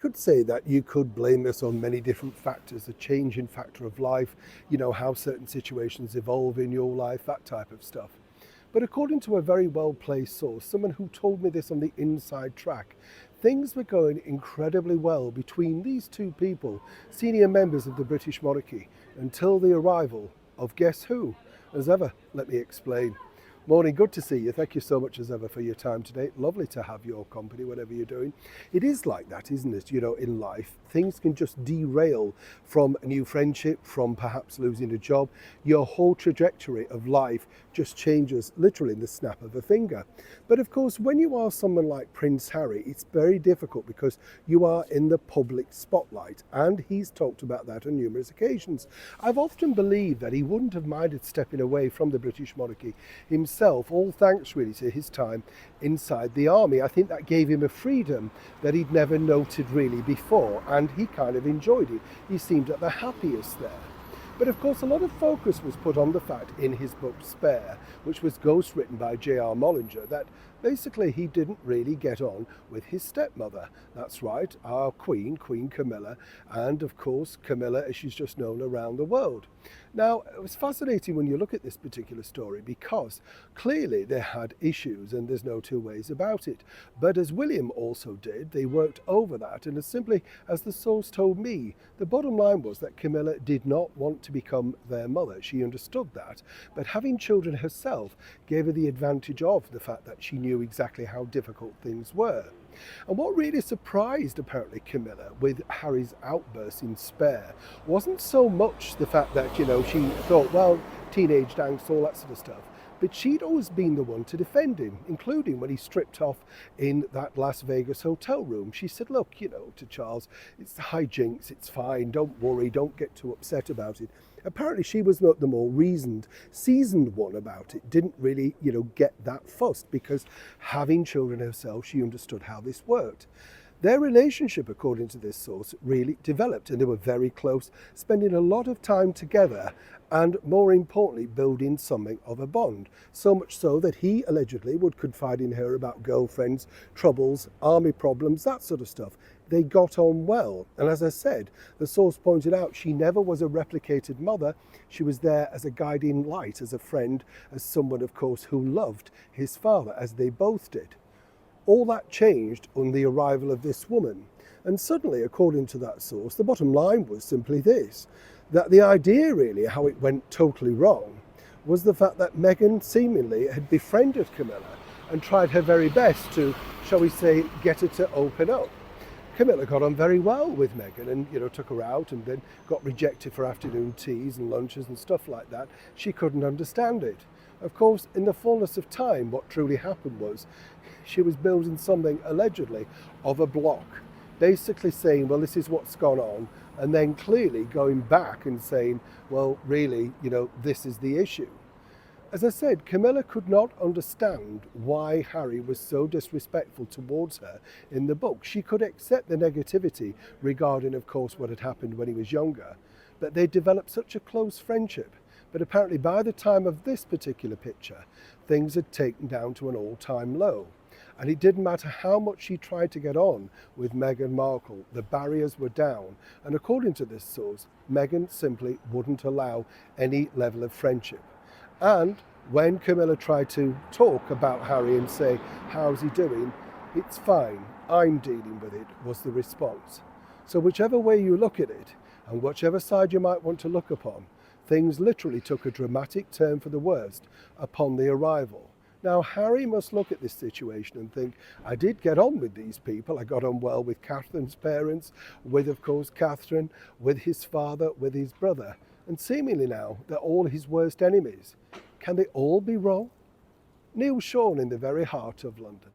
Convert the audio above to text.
Could say that you could blame this on many different factors, a changing factor of life, how certain situations evolve in your life, that type of stuff. But according to a very well placed source, someone who told me this on the inside track, things were going incredibly well between these two people, senior members of the British monarchy, until the arrival of guess who? As ever, let me explain. Morning, good to see you. Thank you so much as ever for your time today. Lovely to have your company, whatever you're doing. It is like that, isn't it? In life, things can just derail from a new friendship, from perhaps losing a job. Your whole trajectory of life just changes literally in the snap of a finger. But of course, when you are someone like Prince Harry, it's very difficult because you are in the public spotlight, and he's talked about that on numerous occasions. I've often believed that he wouldn't have minded stepping away from the British monarchy himself, all thanks really to his time inside the army. I think that gave him a freedom that he'd never noted really before, and he kind of enjoyed it. He seemed at the happiest there. But of course, a lot of focus was put on the fact in his book Spare, which was ghostwritten by J.R. Mollinger, that basically he didn't really get on with his stepmother. That's right, our Queen, Queen Camilla, and of course Camilla as she's just known around the world. Now, it was fascinating when you look at this particular story because clearly they had issues and there's no two ways about it. But as William also did, they worked over that, and as simply as the source told me, the bottom line was that Camilla did not want to become their mother. She understood that, but having children herself gave her the advantage of the fact that she knew exactly how difficult things were. And what really surprised apparently Camilla with Harry's outburst in Spare wasn't so much the fact that, she thought, well, teenage angst, all that sort of stuff. But she'd always been the one to defend him, including when he stripped off in that Las Vegas hotel room. She said, look, to Charles, it's hijinks, it's fine, don't worry, don't get too upset about it. Apparently she was not the more reasoned, seasoned one about it, didn't really, get that fussed because having children herself, she understood how this worked. Their relationship, according to this source, really developed, and they were very close, spending a lot of time together and, more importantly, building something of a bond. So much so that he allegedly would confide in her about girlfriends, troubles, army problems, that sort of stuff. They got on well. And as I said, the source pointed out she never was a replicated mother. She was there as a guiding light, as a friend, as someone, of course, who loved his father, as they both did. All that changed on the arrival of this woman. And suddenly, according to that source, the bottom line was simply this, that the idea really, how it went totally wrong, was the fact that Meghan seemingly had befriended Camilla and tried her very best to, shall we say, get her to open up. Camilla got on very well with Meghan and, took her out and then got rejected for afternoon teas and lunches and stuff like that. She couldn't understand it. Of course, in the fullness of time, what truly happened was she was building something, allegedly, of a block, basically saying, well, this is what's gone on, and then clearly going back and saying, well, really, this is the issue. As I said, Camilla could not understand why Harry was so disrespectful towards her in the book. She could accept the negativity regarding, of course, what had happened when he was younger, but they developed such a close friendship. But apparently by the time of this particular picture, things had taken down to an all-time low. And it didn't matter how much she tried to get on with Meghan Markle, the barriers were down. And according to this source, Meghan simply wouldn't allow any level of friendship. And when Camilla tried to talk about Harry and say, how's he doing? It's fine, I'm dealing with it, was the response. So whichever way you look at it, and whichever side you might want to look upon, things literally took a dramatic turn for the worst upon the arrival. Now, Harry must look at this situation and think, I did get on with these people. I got on well with Catherine's parents, with, of course, Catherine, with his father, with his brother. And seemingly now, they're all his worst enemies. Can they all be wrong? Neil Sean in the very heart of London.